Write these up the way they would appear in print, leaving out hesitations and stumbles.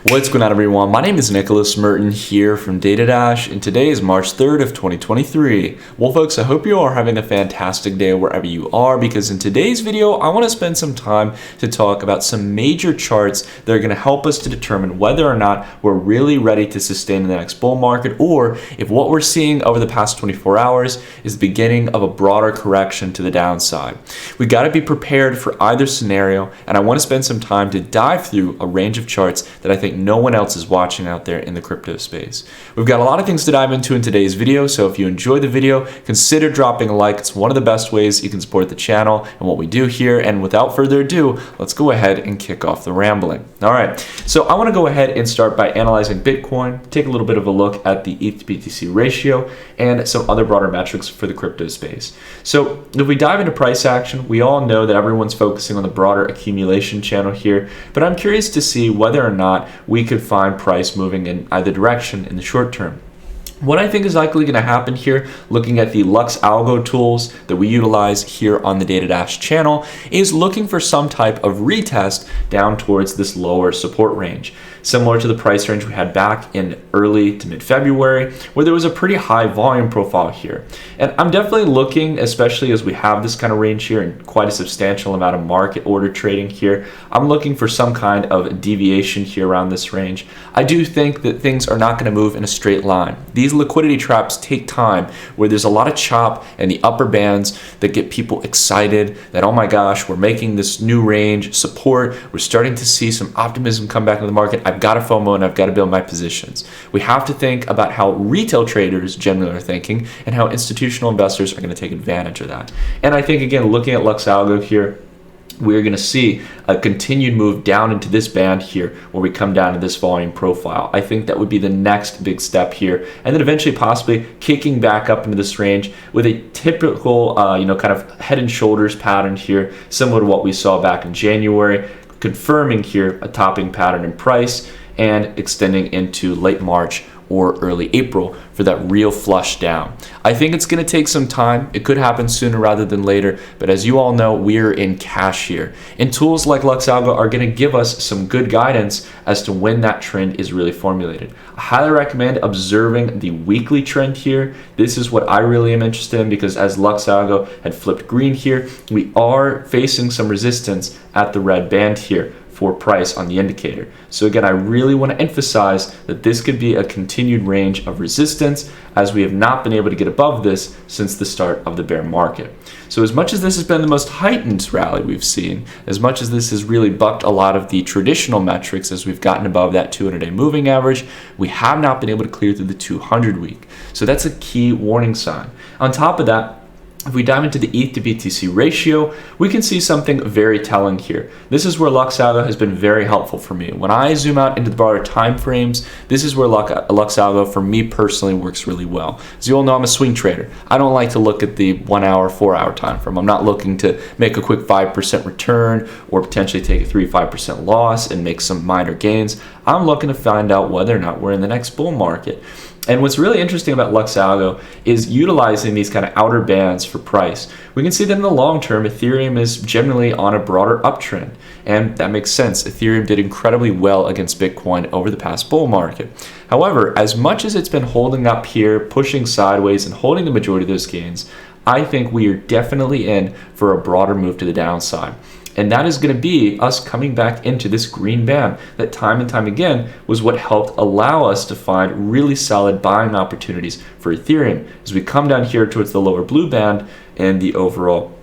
What's going on, everyone? My name is Nicholas Merton here from DataDash, and today is March 3rd of 2023. Well, folks, I hope you are having a fantastic day wherever you are, because in today's video, I want to spend some time to talk about some major charts that are going to help us to determine whether or not we're really ready to sustain the next bull market, or if what we're seeing over the past 24 hours is the beginning of a broader correction to the downside. We got to be prepared for either scenario, and I want to spend some time to dive through a range of charts that I think no one else is watching out there in the crypto space. We've got a lot of things to dive into in today's video, so if you enjoyed the video, consider dropping a like. It's one of the best ways you can support the channel and what we do here. And without further ado, let's go ahead and kick off the rambling. All right, so I want to go ahead and start by analyzing Bitcoin, take a little bit of a look at the ETH to BTC ratio, and some other broader metrics for the crypto space. So if we dive into price action, we all know that everyone's focusing on the broader accumulation channel here, but I'm curious to see whether or not we could find price moving in either direction in the short term. What I think is likely going to happen here, looking at the Lux Algo tools that we utilize here on the DataDash channel, is looking for some type of retest down towards this lower support range, similar to the price range we had back in early to mid-February, where there was a pretty high volume profile here. And I'm definitely looking, especially as we have this kind of range here and quite a substantial amount of market order trading here, I'm looking for some kind of deviation here around this range. I do think that things are not going to move in a straight line. These liquidity traps take time, where there's a lot of chop in the upper bands that get people excited that, oh my gosh, we're making this new range support. We're starting to see some optimism come back into the market. I've got to FOMO and I've got to build my positions. We have to think about how retail traders generally are thinking and how institutional investors are going to take advantage of that. And I think, again, looking at Lux Algo here, we're going to see a continued move down into this band here where we come down to this volume profile. I think that would be the next big step here, and then eventually possibly kicking back up into this range with a typical kind of head and shoulders pattern here, similar to what we saw back in January, confirming here a topping pattern in price and extending into late March or early April for that real flush down. I think it's going to take some time. It could happen sooner rather than later, but as you all know, we're in cash here. And tools like Lux Algo are going to give us some good guidance as to when that trend is really formulated. I highly recommend observing the weekly trend here. This is what I really am interested in, because as Lux Algo had flipped green here, we are facing some resistance at the red band here for price on the indicator. So again, I really want to emphasize that this could be a continued range of resistance, as we have not been able to get above this since the start of the bear market. So as much as this has been the most heightened rally we've seen, as much as this has really bucked a lot of the traditional metrics as we've gotten above that 200-day moving average, we have not been able to clear through the 200-week. So that's a key warning sign. On top of that, if we dive into the ETH to BTC ratio, we can see something very telling here. This is where Lux Algo has been very helpful for me. When I zoom out into the broader time frames, this is where Lux Algo for me personally works really well. As you all know, I'm a swing trader. I don't like to look at the 1 hour, 4 hour time frame. I'm not looking to make a quick 5% return or potentially take a 3-5% loss and make some minor gains. I'm looking to find out whether or not we're in the next bull market. And what's really interesting about Lux Algo is utilizing these kind of outer bands for price. We can see that in the long term, Ethereum is generally on a broader uptrend, and that makes sense. Ethereum did incredibly well against Bitcoin over the past bull market. However, as much as it's been holding up here, pushing sideways and holding the majority of those gains, I think we are definitely in for a broader move to the downside. And that is going to be us coming back into this green band that time and time again was what helped allow us to find really solid buying opportunities for Ethereum as we come down here towards the lower blue band and the overall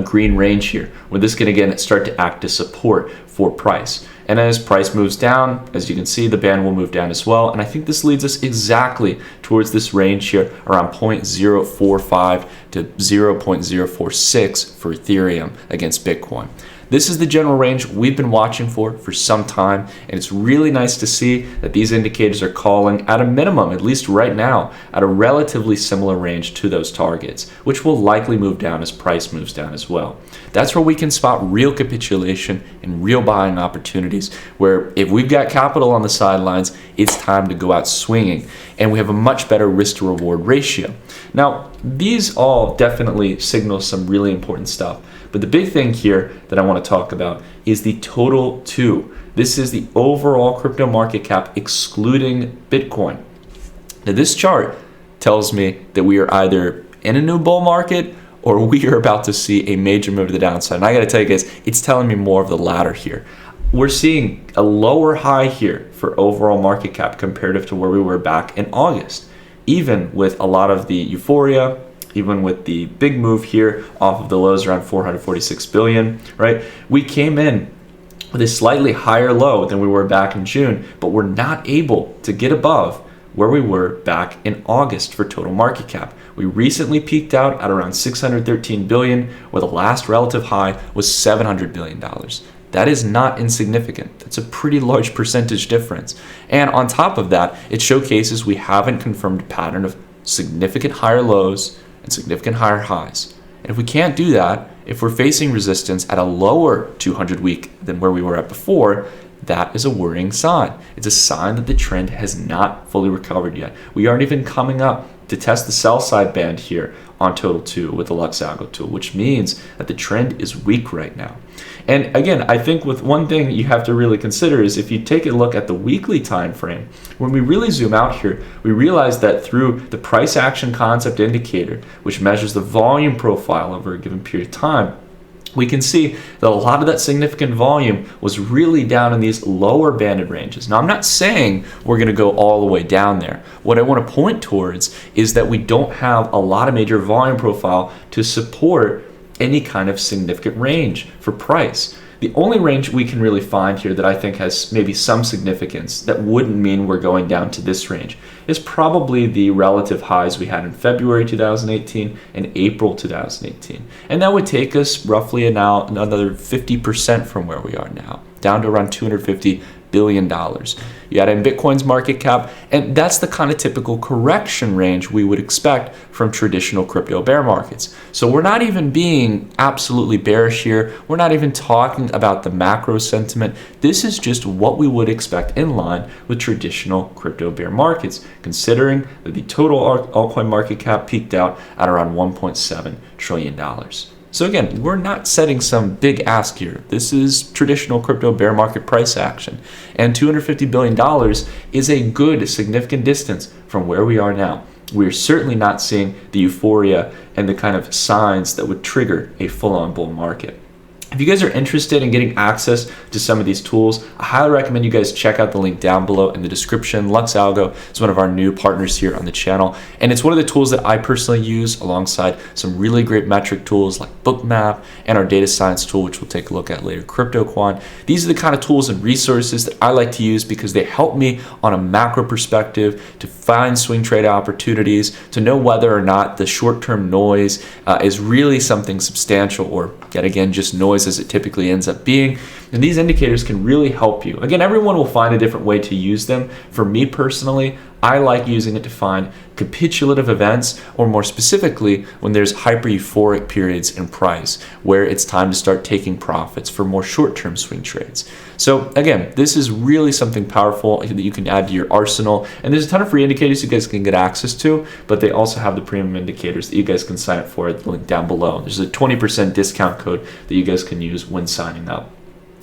green range here, where this can again start to act as support for price. And as price moves down, as you can see, the band will move down as well. And I think this leads us exactly towards this range here around 0.045 to 0.046 for Ethereum against Bitcoin. This is the general range we've been watching for some time, and it's really nice to see that these indicators are calling at a minimum, at least right now, at a relatively similar range to those targets, which will likely move down as price moves down as well. That's where we can spot real capitulation and real buying opportunities, where if we've got capital on the sidelines, it's time to go out swinging, and we have a much better risk to reward ratio. Now, these all definitely signal some really important stuff. But the big thing here that I want to want to talk about is the total 2. This is the overall crypto market cap excluding Bitcoin. Now this chart tells me that we are either in a new bull market or we are about to see a major move to the downside. And I got to tell you guys, it's telling me more of the latter here. We're seeing a lower high here for overall market cap comparative to where we were back in August. Even with a lot of the euphoria, even with the big move here off of the lows around 446 billion, right? We came in with a slightly higher low than we were back in June, but we're not able to get above where we were back in August for total market cap. We recently peaked out at around 613 billion, where the last relative high was $700 billion. That is not insignificant. That's a pretty large percentage difference. And on top of that, it showcases we haven't confirmed a pattern of significant higher lows and significant higher highs. And if we can't do that, if we're facing resistance at a lower 200 week than where we were at before, that is a worrying sign. It's a sign that the trend has not fully recovered yet. We aren't even coming up to test the sell side band here on total 2 with the Lux Algo tool, which means that the trend is weak right now. And again, I think with one thing you have to really consider is if you take a look at the weekly time frame, when we really zoom out here, we realize that through the price action concept indicator, which measures the volume profile over a given period of time, we can see that a lot of that significant volume was really down in these lower banded ranges. Now, I'm not saying we're going to go all the way down there. What I want to point towards is that we don't have a lot of major volume profile to support any kind of significant range for price. The only range we can really find here that I think has maybe some significance that wouldn't mean we're going down to this range is probably the relative highs we had in February 2018 and April 2018. And that would take us roughly now another 50% from where we are now, down to around $250 billion. You add in Bitcoin's market cap, and that's the kind of typical correction range we would expect from traditional crypto bear markets. So we're not even being absolutely bearish here. We're not even talking about the macro sentiment. This is just what we would expect in line with traditional crypto bear markets, considering that the total altcoin market cap peaked out at around $1.7 trillion. So again, we're not setting some big ask here. This is traditional crypto bear market price action. And $250 billion is a good, significant distance from where we are now. We're certainly not seeing the euphoria and the kind of signs that would trigger a full-on bull market. If you guys are interested in getting access to some of these tools, I highly recommend you guys check out the link down below in the description. Lux Algo is one of our new partners here on the channel, and it's one of the tools that I personally use alongside some really great metric tools like Bookmap and our data science tool, which we'll take a look at later, CryptoQuant. These are the kind of tools and resources that I like to use because they help me on a macro perspective to find swing trade opportunities, to know whether or not the short-term noise is really something substantial or, yet again, just noise as it typically ends up being. And these indicators can really help you. Again, everyone will find a different way to use them. For me personally, I like using it to find capitulative events, or more specifically, when there's hyper euphoric periods in price, where it's time to start taking profits for more short-term swing trades. So again, this is really something powerful that you can add to your arsenal. And there's a ton of free indicators you guys can get access to, but they also have the premium indicators that you guys can sign up for at the link down below. There's a 20% discount code that you guys can use when signing up.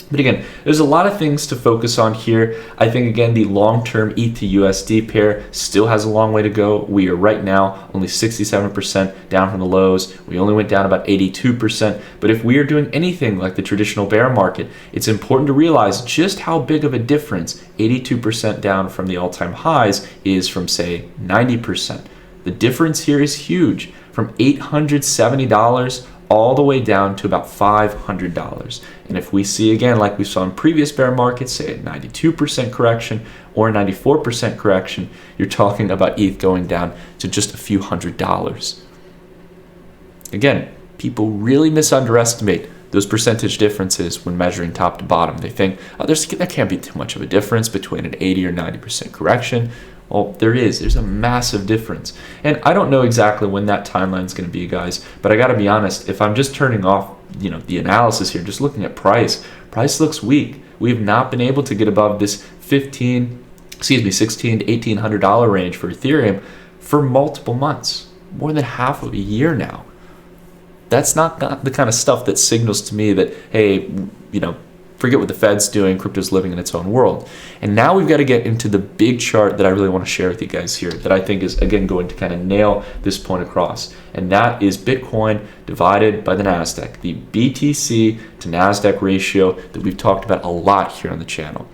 But again, there's a lot of things to focus on here. I think, again, the long-term ETH to USD pair still has a long way to go. We are right now only 67% down from the lows. We only went down about 82%. But if we are doing anything like the traditional bear market, it's important to realize just how big of a difference 82% down from the all-time highs is from, say, 90%. The difference here is huge, from $870 all the way down to about $500. And if we see, again, like we saw in previous bear markets, say a 92% correction or a 94% correction, you're talking about ETH going down to just a few $100s. Again, people really misunderestimate those percentage differences when measuring top to bottom. They think, oh, there can't be too much of a difference between an 80 or 90% correction. Well, there's a massive difference. And I don't know exactly when that timeline is going to be, guys, but I got to be honest, if I'm just turning off, the analysis here, just looking at price looks weak. We have not been able to get above this $16 to $1,800 range for Ethereum for multiple months, more than half of a year now. That's not the kind of stuff that signals to me that, hey, forget what the Fed's doing, crypto's living in its own world. And now we've got to get into the big chart that I really want to share with you guys here, that I think is, again, going to kind of nail this point across. And that is Bitcoin divided by the NASDAQ, the BTC to NASDAQ ratio that we've talked about a lot here on the channel.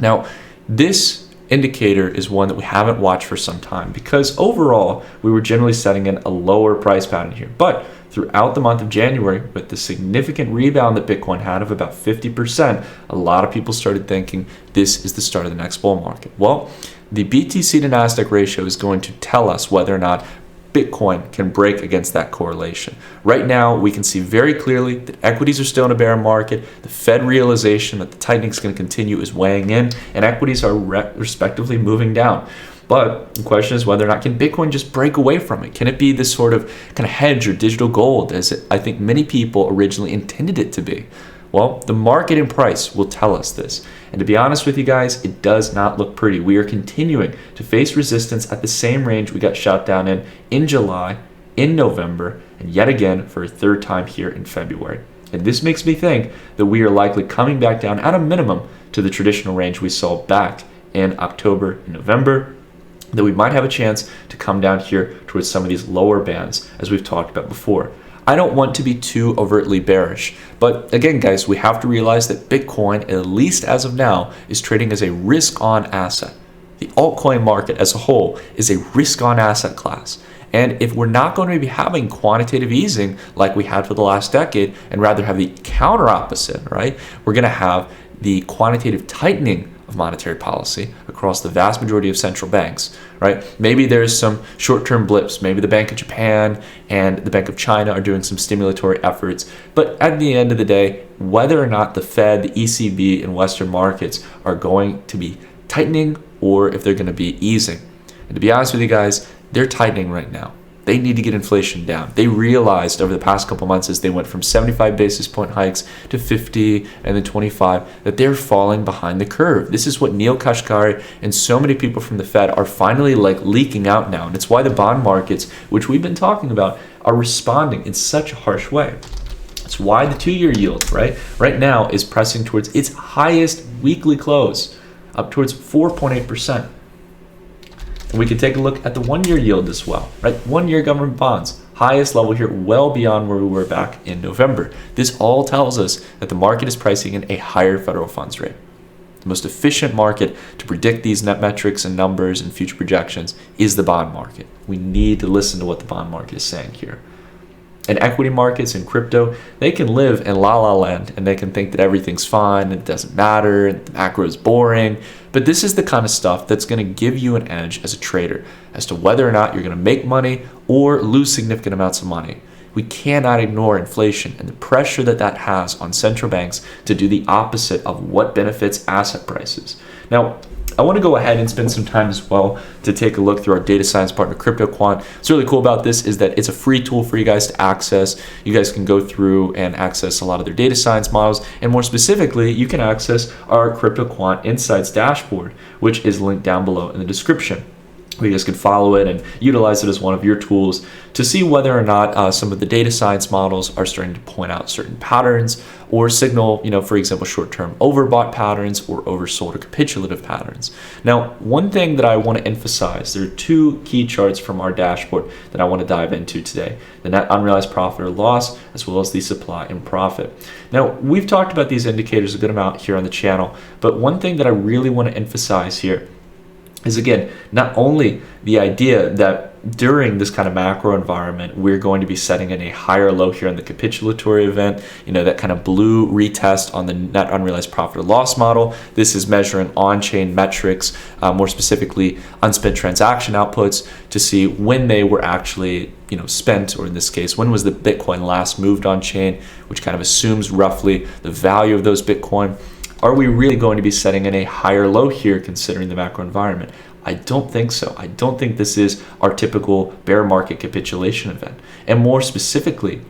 Now, this indicator is one that we haven't watched for some time because overall, we were generally setting in a lower price pattern here. But throughout the month of January, with the significant rebound that Bitcoin had of about 50%, a lot of people started thinking this is the start of the next bull market. Well, the BTC to NASDAQ ratio is going to tell us whether or not Bitcoin can break against that correlation. Right now, we can see very clearly that equities are still in a bear market. The Fed realization that the tightening is going to continue is weighing in, and equities are respectively moving down. But the question is whether or not can Bitcoin just break away from it? Can it be this sort of kind of hedge or digital gold as I think many people originally intended it to be? Well, the market and price will tell us this. And to be honest with you guys, it does not look pretty. We are continuing to face resistance at the same range we got shot down in July, in November, and yet again for a third time here in February. And this makes me think that we are likely coming back down at a minimum to the traditional range we saw back in October and November, that we might have a chance to come down here towards some of these lower bands as we've talked about before. I don't want to be too overtly bearish, but again, guys, we have to realize that Bitcoin, at least as of now, is trading as a risk-on asset. The altcoin market as a whole is a risk-on asset class. And if we're not going to be having quantitative easing like we had for the last decade, and rather have the counter opposite, right? We're going to have the quantitative tightening of monetary policy across the vast majority of central banks, right? Maybe there's some short-term blips. Maybe the Bank of Japan and the Bank of China are doing some stimulatory efforts. But at the end of the day, whether or not the Fed, the ECB, and Western markets are going to be tightening or if they're going to be easing. And to be honest with you guys, they're tightening right now. They need to get inflation down. They realized over the past couple months as they went from 75 basis point hikes to 50 and then 25 that they're falling behind the curve. This is what Neil Kashkari and so many people from the Fed are finally leaking out now. And it's why the bond markets, which we've been talking about, are responding in such a harsh way. It's why the 2-year yield, right now is pressing towards its highest weekly close, up towards 4.8%. And we can take a look at the 1-year yield as well, right? 1-year government bonds, highest level here, well beyond where we were back in November. This all tells us that the market is pricing in a higher federal funds rate. The most efficient market to predict these net metrics and numbers and future projections is the bond market. We need to listen to what the bond market is saying here. And equity markets and crypto, they can live in la land and they can think that everything's fine and it doesn't matter and the macro is boring. But this is the kind of stuff that's going to give you an edge as a trader as to whether or not you're going to make money or lose significant amounts of money. We cannot ignore inflation and the pressure that that has on central banks to do the opposite of what benefits asset prices. Now, I want to go ahead and spend some time as well to take a look through our data science partner, CryptoQuant. What's really cool about this is that it's a free tool for you guys to access. You guys can go through and access a lot of their data science models. And more specifically, you can access our CryptoQuant Insights dashboard, which is linked down below in the description. You guys can follow it and utilize it as one of your tools to see whether or not some of the data science models are starting to point out certain patterns or signal, for example, short-term overbought patterns or oversold or capitulative patterns. Now, one thing that I want to emphasize, there are 2 key charts from our dashboard that I want to dive into today: the net unrealized profit or loss, as well as the supply and profit. Now, we've talked about these indicators a good amount here on the channel, but one thing that I really want to emphasize here is, again, not only the idea that during this kind of macro environment, we're going to be setting in a higher low here in the capitulatory event, that kind of blue retest on the net unrealized profit or loss model. This is measuring on-chain metrics, more specifically unspent transaction outputs, to see when they were actually spent, or in this case, when was the Bitcoin last moved on-chain, which kind of assumes roughly the value of those Bitcoin. Are we really going to be setting in a higher low here considering the macro environment? I don't think so. I don't think this is our typical bear market capitulation event. And more specifically,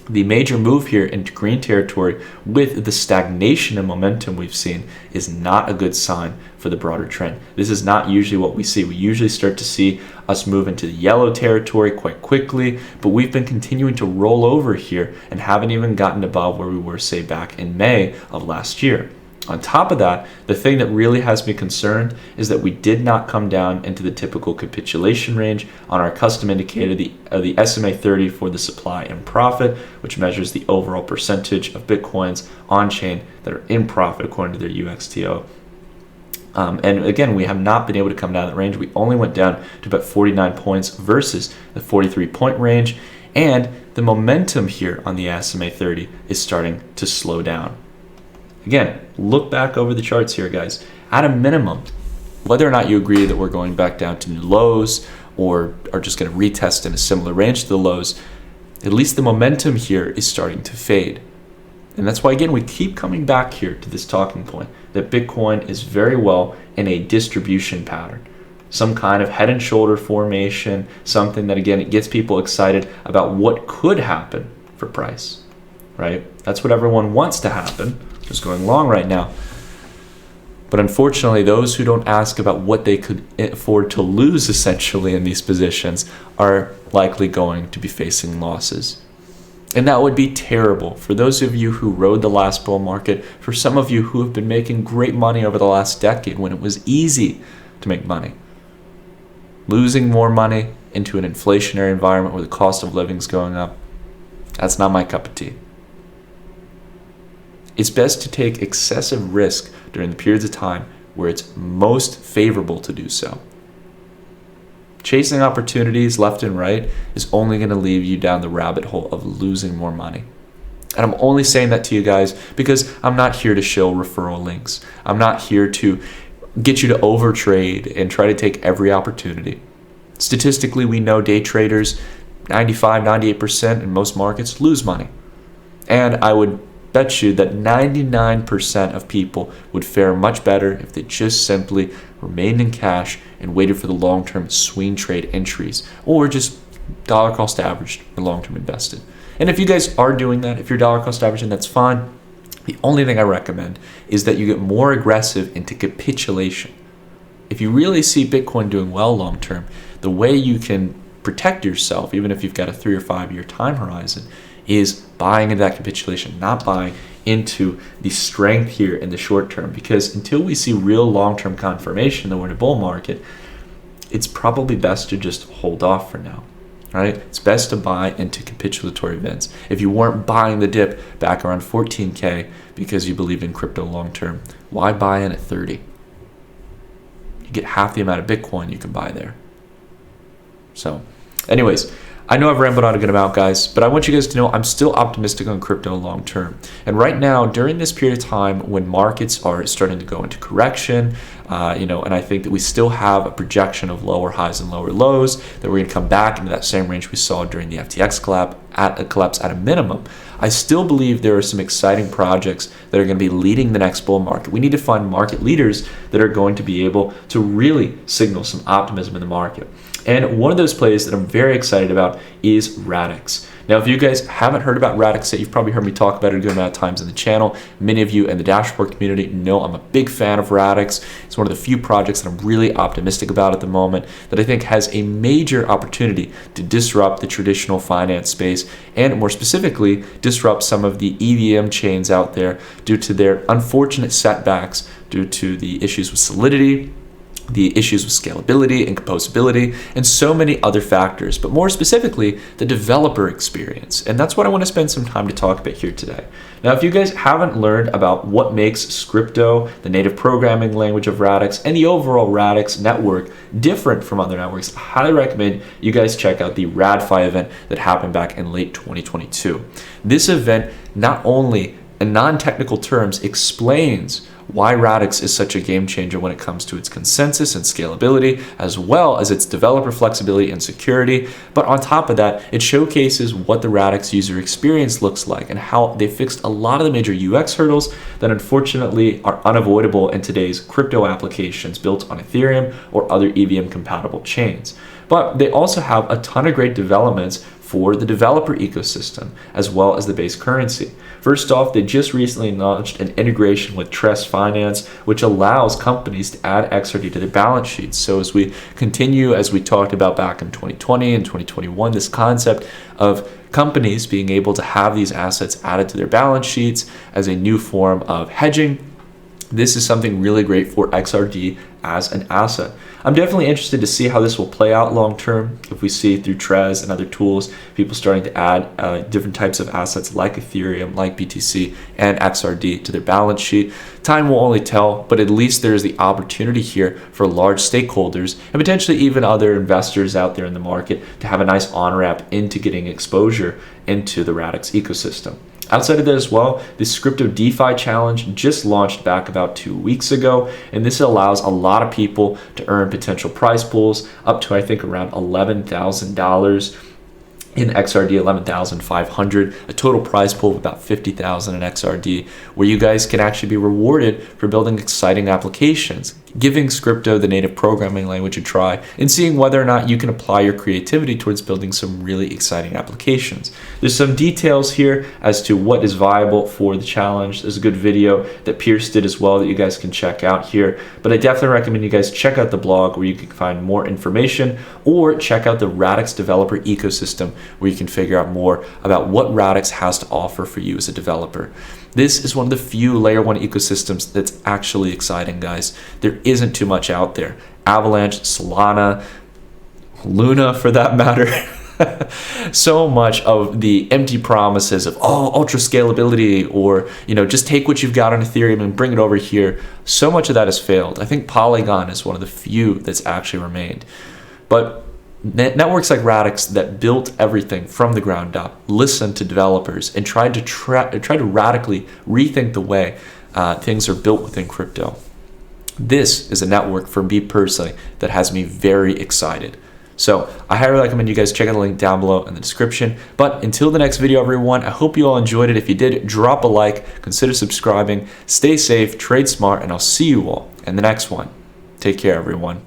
The major move here into green territory with the stagnation and momentum we've seen is not a good sign for the broader trend. This is not usually what we see. We usually start to see us move into the yellow territory quite quickly, but we've been continuing to roll over here and haven't even gotten above where we were, say, back in May of last year. On top of that, the thing that really has me concerned is that we did not come down into the typical capitulation range on our custom indicator, the SMA 30 for the supply and profit, which measures the overall percentage of Bitcoins on chain that are in profit according to their UXTO. And again, we have not been able to come down that range. We only went down to about 49 points versus the 43-point range. And the momentum here on the SMA 30 is starting to slow down. Again, look back over the charts here, guys. At a minimum, whether or not you agree that we're going back down to new lows or are just going to retest in a similar range to the lows, at least the momentum here is starting to fade. And that's why, again, we keep coming back here to this talking point that Bitcoin is very well in a distribution pattern. Some kind of head and shoulder formation, something that, again, it gets people excited about what could happen for price, right? That's what everyone wants to happen. Just going long right now. But unfortunately, those who don't ask about what they could afford to lose essentially in these positions are likely going to be facing losses. And that would be terrible for those of you who rode the last bull market, for some of you who have been making great money over the last decade when it was easy to make money. Losing more money into an inflationary environment where the cost of living is going up, that's not my cup of tea. It's best to take excessive risk during the periods of time where it's most favorable to do so. Chasing opportunities left and right is only going to leave you down the rabbit hole of losing more money. And I'm only saying that to you guys because I'm not here to show referral links. I'm not here to get you to overtrade and try to take every opportunity. Statistically, we know day traders, 95, 98% in most markets, lose money. And I would bet you that 99% of people would fare much better if they just simply remained in cash and waited for the long-term swing trade entries, or just dollar cost averaged or long-term invested. And if you guys are doing that, if you're dollar cost averaging, that's fine. The only thing I recommend is that you get more aggressive into capitulation. If you really see Bitcoin doing well long-term, the way you can protect yourself, even if you've got a 3 or 5 year time horizon, is buying into that capitulation, not buying into the strength here in the short term. Because until we see real long-term confirmation that we're in a bull market, it's probably best to just hold off for now, right? It's best to buy into capitulatory events. If you weren't buying the dip back around 14K because you believe in crypto long-term, why buy in at 30? You get half the amount of Bitcoin you can buy there. So anyways, I know I've rambled on a good amount, guys, but I want you guys to know I'm still optimistic on crypto long term. And right now, during this period of time when markets are starting to go into correction, and I think that we still have a projection of lower highs and lower lows, that we're going to come back into that same range we saw during the FTX collapse at a minimum. I still believe there are some exciting projects that are going to be leading the next bull market. We need to find market leaders that are going to be able to really signal some optimism in the market. And one of those plays that I'm very excited about is Radix. Now, if you guys haven't heard about Radix yet, you've probably heard me talk about it a good amount of times in the channel. Many of you in the dashboard community know I'm a big fan of Radix. It's one of the few projects that I'm really optimistic about at the moment that I think has a major opportunity to disrupt the traditional finance space and more specifically disrupt some of the EVM chains out there due to their unfortunate setbacks due to the issues with solidity, the issues with scalability and composability, and so many other factors, but more specifically, the developer experience. And that's what I want to spend some time to talk about here today. Now, if you guys haven't learned about what makes Scripto, the native programming language of Radix, and the overall Radix network different from other networks, I highly recommend you guys check out the RadFi event that happened back in late 2022. This event not only in non-technical terms explains why Radix is such a game changer when it comes to its consensus and scalability, as well as its developer flexibility and security. But on top of that, it showcases what the Radix user experience looks like and how they fixed a lot of the major UX hurdles that unfortunately are unavoidable in today's crypto applications built on Ethereum or other EVM compatible chains. But they also have a ton of great developments for the developer ecosystem, as well as the base currency. First off, they just recently launched an integration with Trust Finance, which allows companies to add XRD to their balance sheets. So as we continue, as we talked about back in 2020 and 2021, this concept of companies being able to have these assets added to their balance sheets as a new form of hedging, this is something really great for XRD as an asset. I'm definitely interested to see how this will play out long term. If we see through Trez and other tools, people starting to add different types of assets like Ethereum, like BTC, and XRD to their balance sheet. Time will only tell, but at least there is the opportunity here for large stakeholders and potentially even other investors out there in the market to have a nice on-ramp into getting exposure into the Radix ecosystem. Outside of that as well, this Crypto DeFi challenge just launched back about 2 weeks ago, and this allows a lot of people to earn potential prize pools up to I think around $11,000 in XRD, 11,500, a total prize pool of about 50,000 in XRD, where you guys can actually be rewarded for building exciting applications, giving Scripto, the native programming language, a try, and seeing whether or not you can apply your creativity towards building some really exciting applications. There's some details here as to what is viable for the challenge. There's a good video that Pierce did as well that you guys can check out here, but I definitely recommend you guys check out the blog where you can find more information, or check out the Radix developer ecosystem where you can figure out more about what Radix has to offer for you as a developer. This is one of the few layer 1 ecosystems that's actually exciting, guys. There isn't too much out there. Avalanche, Solana, Luna for that matter. So much of the empty promises of ultra scalability, or just take what you've got on Ethereum and bring it over here. So much of that has failed. I think Polygon is one of the few that's actually remained. But networks like Radix that built everything from the ground up, listened to developers, and tried to radically rethink the way things are built within crypto. This is a network for me personally that has me very excited. So I highly recommend you guys check out the link down below in the description. But until the next video, everyone, I hope you all enjoyed it. If you did, drop a like, consider subscribing, stay safe, trade smart, and I'll see you all in the next one. Take care, everyone.